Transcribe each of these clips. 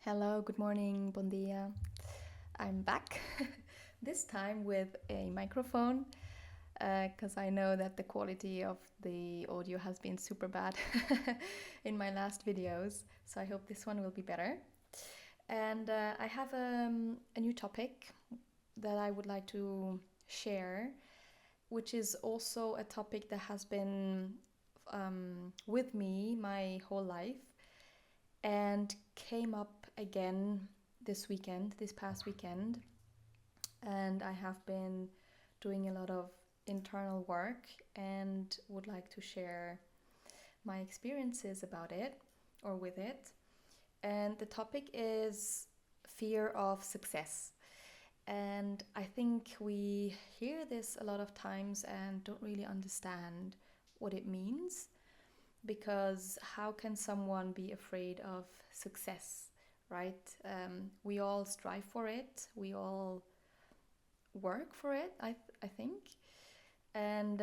Hello, good morning, bon dia. I'm back, this time with a microphone, because I know that the quality of the audio has been super bad in my last videos, so I hope this one will be better. And I have a new topic that I would like to share, which is also a topic that has been with me my whole life and came up again this past weekend. And I have been doing a lot of internal work and would like to share my experiences about it or with it. And the topic is fear of success. And I think we hear this a lot of times and don't really understand what it means, because how can someone be afraid of success, right? We all strive for it, we all work for it, I think. And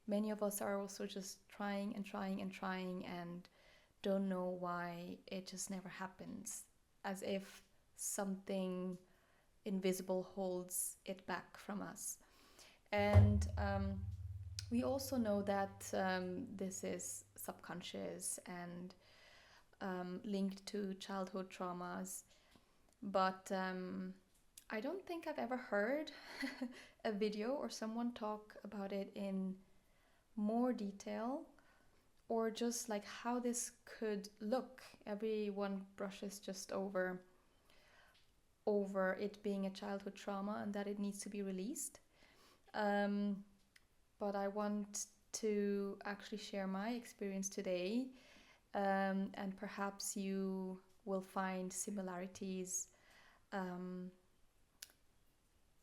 many of us are also just trying and trying and trying and don't know why it just never happens, as if something invisible holds it back from us. And we also know that this is subconscious and linked to childhood traumas, but I don't think I've ever heard a video or someone talk about it in more detail, or just like how this could look. Everyone brushes just over it being a childhood trauma and that it needs to be released. Um, but I want to actually share my experience today, and perhaps you will find similarities, um,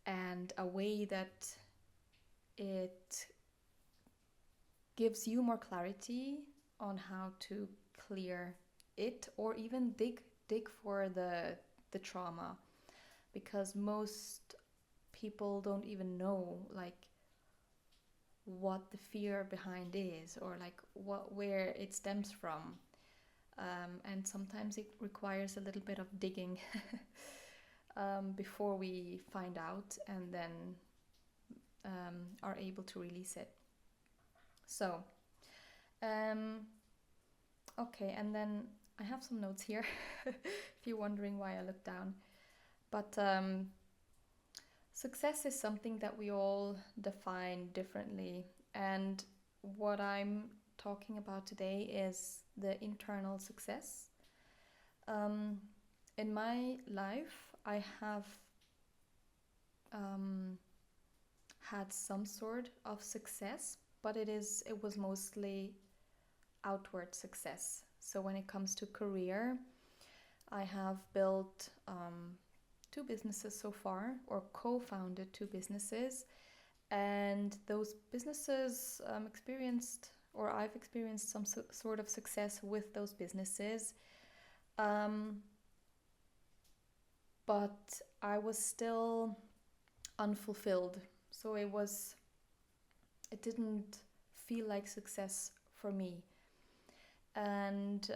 and a way that it gives you more clarity on how to clear it, or even dig for the trauma, because most people don't even know like what the fear behind is, or like what where it stems from. And sometimes it requires a little bit of digging before we find out and then are able to release it. So, um, okay, and then I have some notes here if you're wondering why I look down. But success is something that we all define differently. And what I'm talking about today is the internal success. Um, in my life, I have um, had some sort of success, but it was mostly outward success. So when it comes to career, I have built two businesses so far, or co-founded two businesses, and those businesses experienced, or I've experienced some sort of success with those businesses. Um, but I was still unfulfilled. So it didn't feel like success for me. And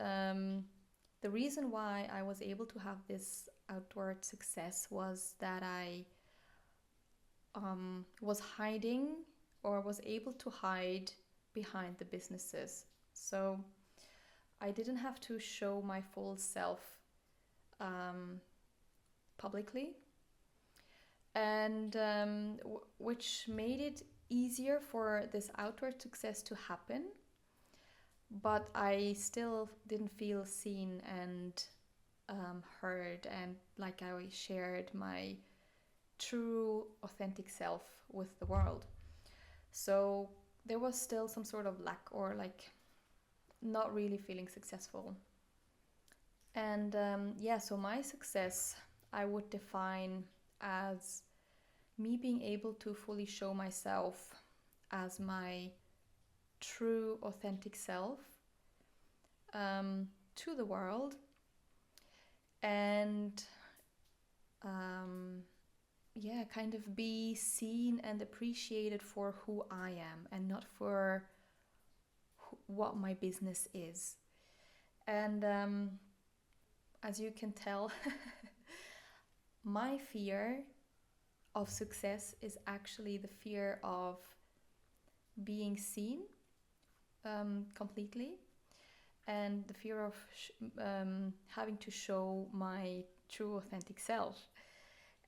the reason why I was able to have this outward success was that I was hiding, or was able to hide behind the businesses. So I didn't have to show my full self um, publicly, and which made it easier for this outward success to happen. But I still didn't feel seen and heard, and like I shared my true, authentic self with the world. So there was still some sort of lack, or like not really feeling successful. And yeah, so my success I would define as me being able to fully show myself as my true, authentic self to the world, and yeah, kind of be seen and appreciated for who I am and not for what my business is. And as you can tell, my fear of success is actually the fear of being seen completely, and the fear of having to show my true authentic self.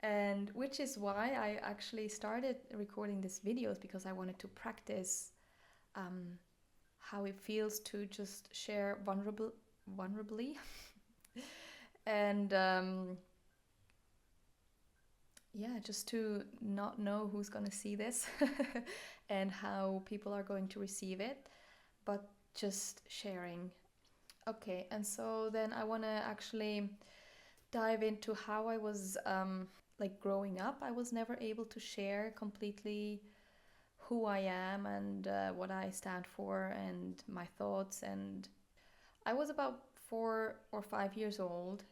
And which is why I actually started recording these videos, because I wanted to practice how it feels to just share vulnerably and yeah, just to not know who's going to see this and how people are going to receive it, but just sharing. Okay, and so then I want to actually dive into how I was like growing up. I was never able to share completely who I am and what I stand for and my thoughts. And I was about 4 or 5 years old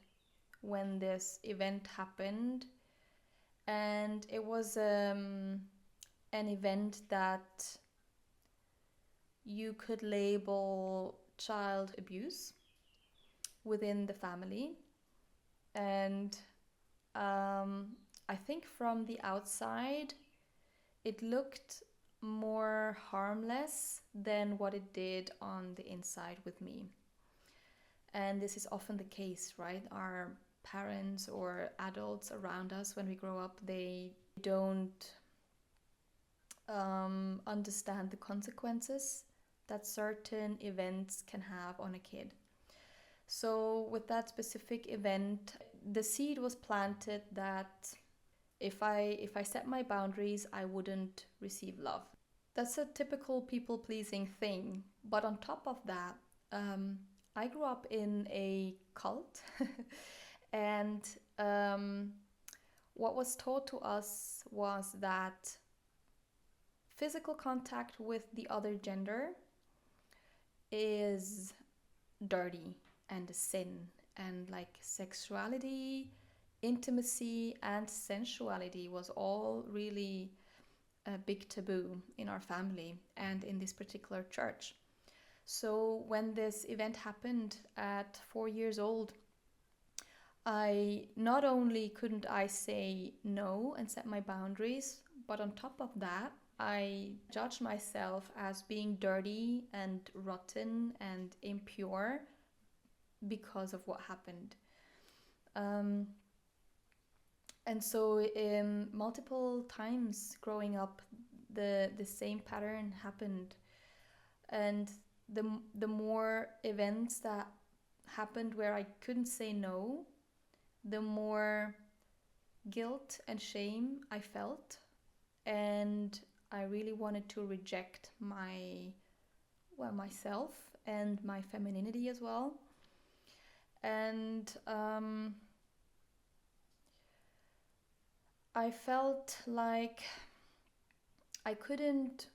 when this event happened, and it was an event that you could label child abuse within the family. And I think from the outside, it looked more harmless than what it did on the inside with me. And this is often the case, right? Our parents or adults around us when we grow up, they don't understand the consequences that certain events can have on a kid. So with that specific event, the seed was planted that if I set my boundaries, I wouldn't receive love. That's a typical people pleasing thing. But on top of that, I grew up in a cult, and what was taught to us was that physical contact with the other gender is dirty and a sin, and like sexuality, intimacy, and sensuality was all really a big taboo in our family and in this particular church. So when this event happened at 4 years old, I not only couldn't I say no and set my boundaries, but on top of that, I judged myself as being dirty and rotten and impure because of what happened. Um, and so, multiple times growing up, the same pattern happened, and the more events that happened where I couldn't say no, the more guilt and shame I felt, and I really wanted to reject myself and my femininity as well. And I felt like I couldn't,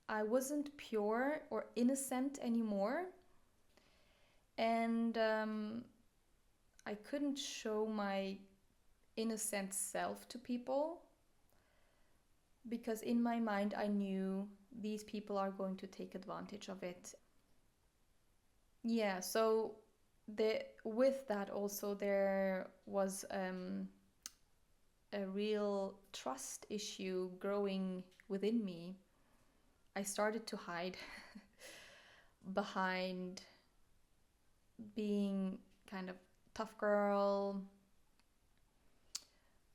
I wasn't pure or innocent anymore, and I couldn't show my innocent self to people, because in my mind I knew these people are going to take advantage of it. Yeah, so with that also there was a real trust issue growing within me. I started to hide behind being kind of tough girl.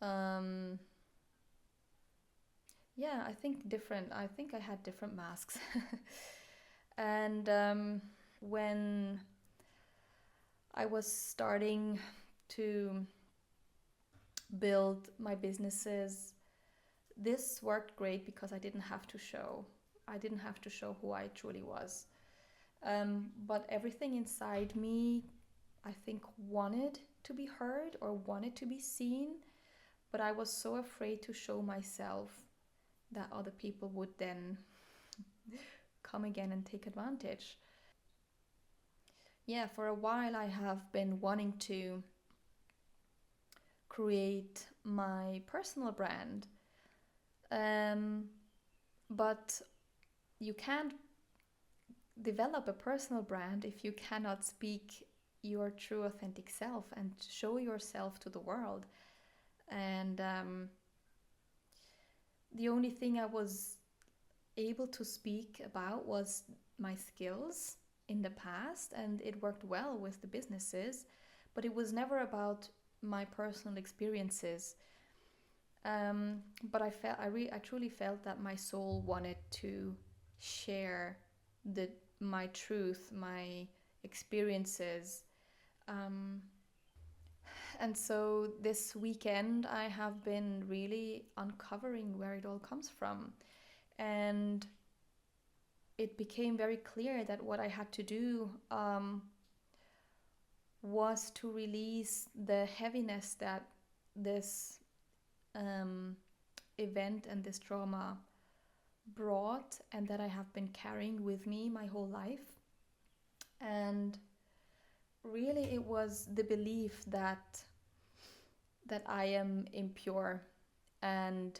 Um, yeah, I think different. I think I had different masks. And when I was starting to build my businesses, this worked great because I didn't have to show. I didn't have to show who I truly was. But everything inside me, I think, wanted to be heard or wanted to be seen. But I was so afraid to show myself that other people would then come again and take advantage. Yeah, for a while I have been wanting to create my personal brand. But you can't develop a personal brand if you cannot speak your true authentic self and show yourself to the world. And the only thing I was able to speak about was my skills in the past, and it worked well with the businesses, but it was never about my personal experiences. But I truly felt that my soul wanted to share the my truth, my experiences. Um, and so this weekend, I have been really uncovering where it all comes from. And it became very clear that what I had to do was to release the heaviness that this um, event and this trauma brought, and that I have been carrying with me my whole life. And really, it was the belief that I am impure, and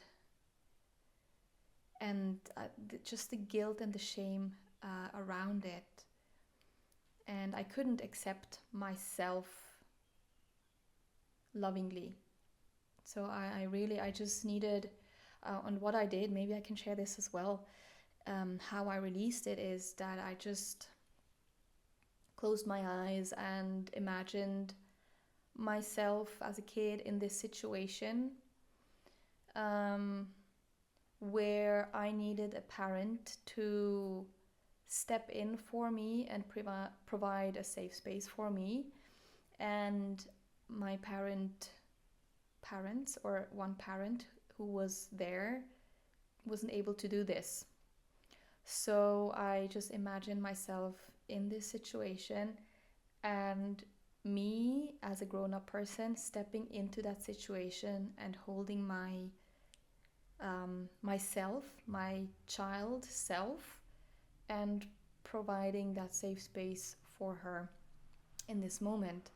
just the guilt and the shame around it. And I couldn't accept myself lovingly. So I just needed, and what I did, maybe I can share this as well. How I released it is that I just closed my eyes and imagined myself as a kid in this situation, um, where I needed a parent to step in for me and provide a safe space for me. And my parents, or one parent who was there, wasn't able to do this. So I just imagined myself in this situation, and me as a grown-up person stepping into that situation and holding myself, my child self, and providing that safe space for her in this moment.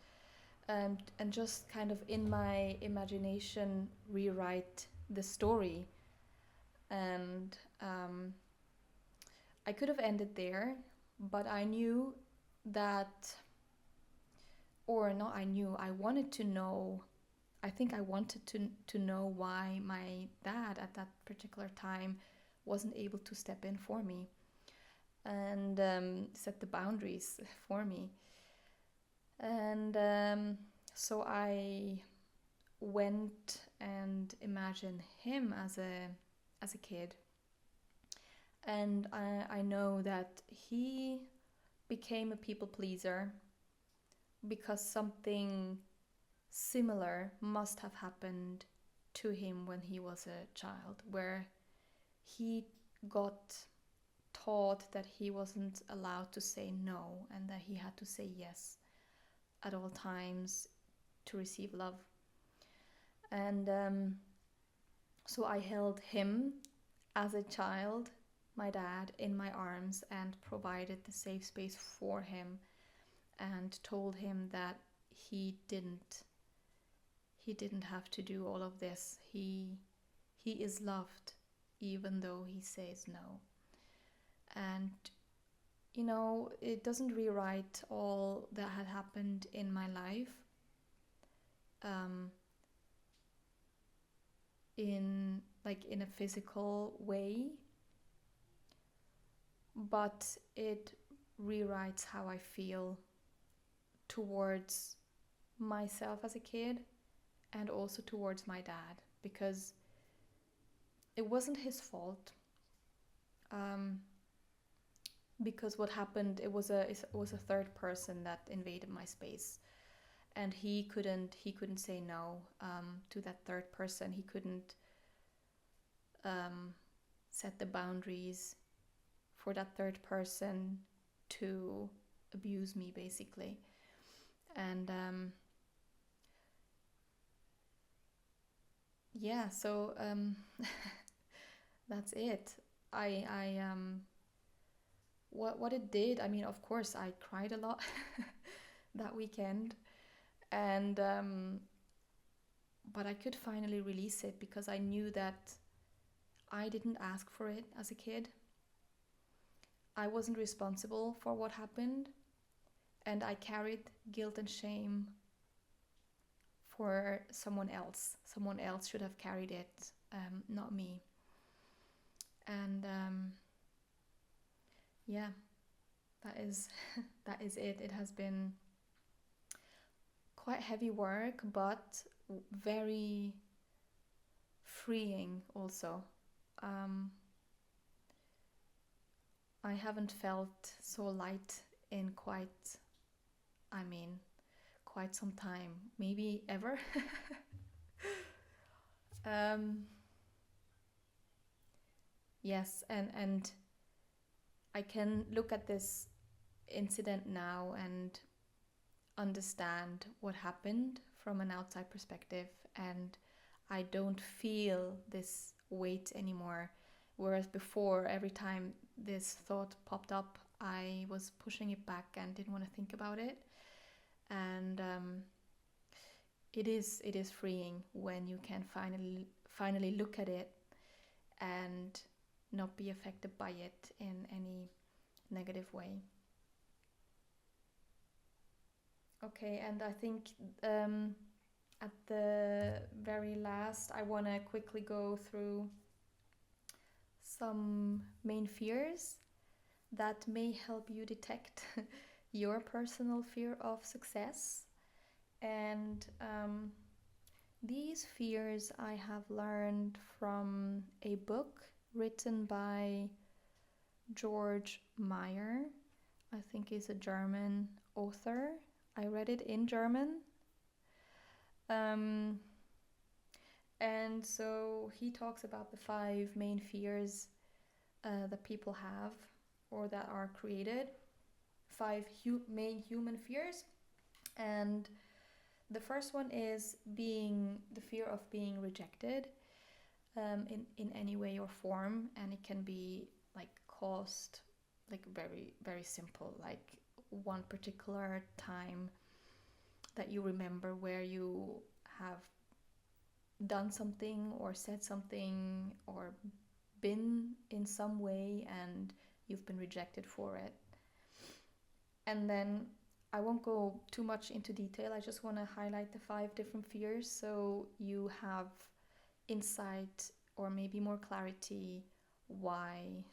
And just kind of in my imagination rewrite the story. And I could have ended there, but I knew that, or not I knew, I wanted to know, I think I wanted to know why my dad at that particular time wasn't able to step in for me and set the boundaries for me. And so I went and imagined him as a kid. And I know that he became a people pleaser because something similar must have happened to him when he was a child, where he got taught that he wasn't allowed to say no and that he had to say yes at all times to receive love. And so I held him as a child, my dad, in my arms and provided the safe space for him, and told him that he didn't have to do all of this. He is loved even though he says no. And you know, it doesn't rewrite all that had happened in my life, um, in a physical way, but it rewrites how I feel towards myself as a kid and also towards my dad, because it wasn't his fault. Um, because what happened, it was a third person that invaded my space, and he couldn't say no to that third person. He couldn't set the boundaries for that third person to abuse me, basically. And yeah, so that's it. I what it did, I mean, of course I cried a lot that weekend. And but I could finally release it because I knew that I didn't ask for it as a kid. I wasn't responsible for what happened, and I carried guilt and shame for someone else. Someone else should have carried it, not me. And yeah, that is that is it. It has been quite heavy work, but very freeing also. Um, I haven't felt so light in I mean, quite some time, maybe ever. um, yes, and I can look at this incident now and understand what happened from an outside perspective, and I don't feel this weight anymore. Whereas before, every time this thought popped up, I was pushing it back and didn't want to think about it. And it is freeing when you can finally look at it and not be affected by it in any negative way. Okay, and I think at the very last, I want to quickly go through some main fears that may help you detect your personal fear of success. And these fears I have learned from a book written by George Meyer. I think he's a German author. I read it in German. Um, and so he talks about the 5 main fears that people have or that are created. 5 main human fears. And the first one is the fear of being rejected in any way or form. And it can be like caused like very, very simple, like one particular time that you remember where you have done something or said something or been in some way and you've been rejected for it. And then I won't go too much into detail. I just want to highlight the 5 different fears so you have insight or maybe more clarity why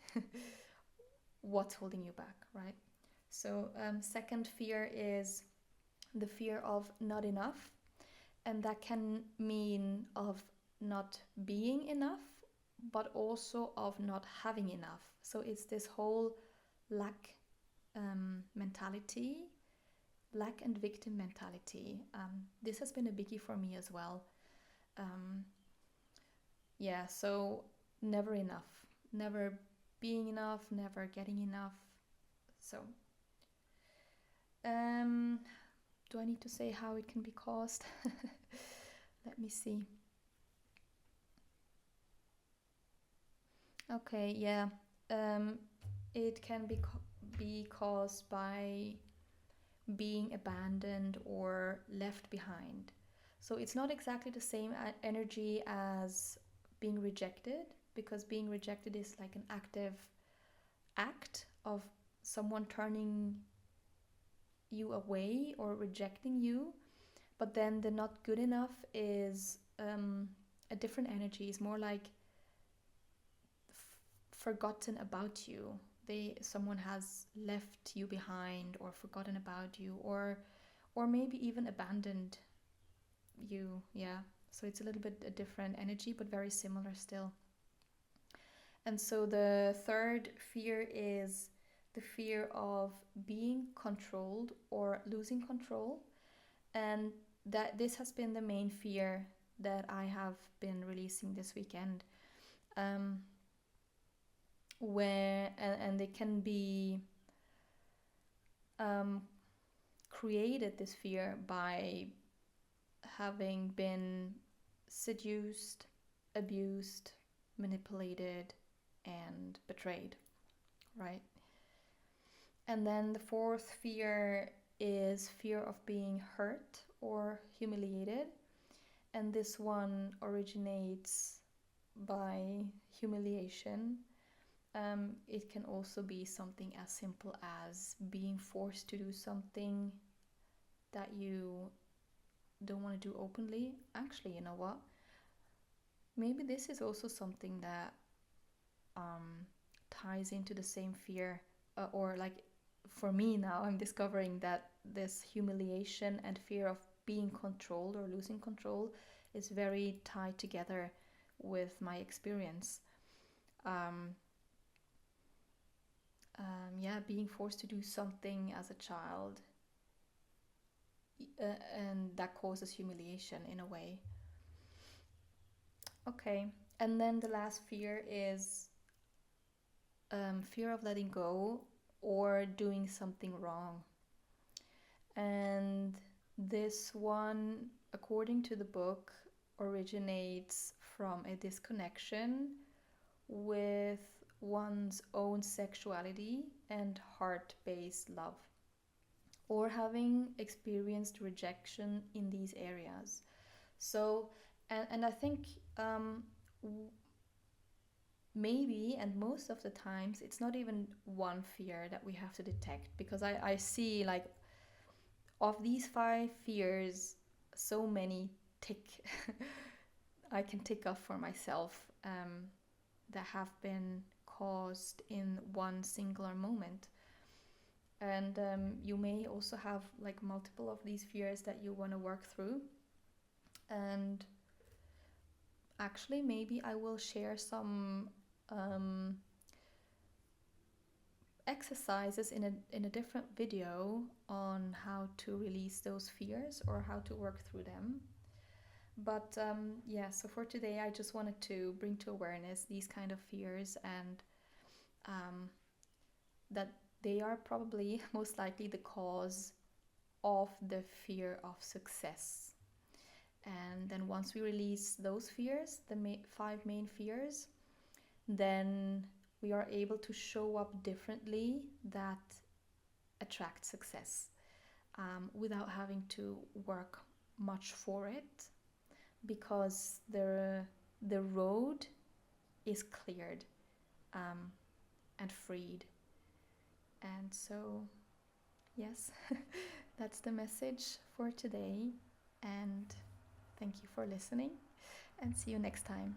what's holding you back, right? So second fear is the fear of not enough, and that can mean of not being enough but also of not having enough. So it's this whole lack mentality, lack and victim mentality. This has been a biggie for me as well. Yeah, so never enough, never being enough, never getting enough. So do I need to say how it can be caused? Let me see. Okay, yeah. It can be caused by being abandoned or left behind. So it's not exactly the same energy as being rejected, because being rejected is like an active act of someone turning you away or rejecting you. But then the not good enough is a different energy. It's more like forgotten about you. Someone has left you behind or forgotten about you, or maybe even abandoned you. Yeah, so it's a little bit a different energy but very similar still. And so the third fear is the fear of being controlled or losing control. And that this has been the main fear that I have been releasing this weekend. Where and it can be created, this fear, by having been seduced, abused, manipulated, and betrayed, right? And then the fourth fear is fear of being hurt or humiliated. And this one originates by humiliation. It can also be something as simple as being forced to do something that you don't want to do openly. Actually, you know what? Maybe this is also something that ties into the same fear, or like for me now, I'm discovering that this humiliation and fear of being controlled or losing control is very tied together with my experience. Um, yeah, being forced to do something as a child, and that causes humiliation in a way. Okay, and then the last fear is fear of letting go or doing something wrong. And this one, according to the book, originates from a disconnection with one's own sexuality and heart based love, or having experienced rejection in these areas. So, and I think um, maybe, and most of the times, it's not even one fear that we have to detect, because I see like of these five fears, so many tick I can tick off for myself, that have been caused in one singular moment. And you may also have like multiple of these fears that you want to work through. And actually, maybe I will share some um, exercises in a different video on how to release those fears or how to work through them. But yeah, so for today, I just wanted to bring to awareness these kind of fears, and um, that they are probably most likely the cause of the fear of success. And then once we release those fears, the five main fears, then we are able to show up differently that attract success, without having to work much for it, because the road is cleared, um, and freed. And so, yes, that's the message for today. And thank you for listening, and see you next time.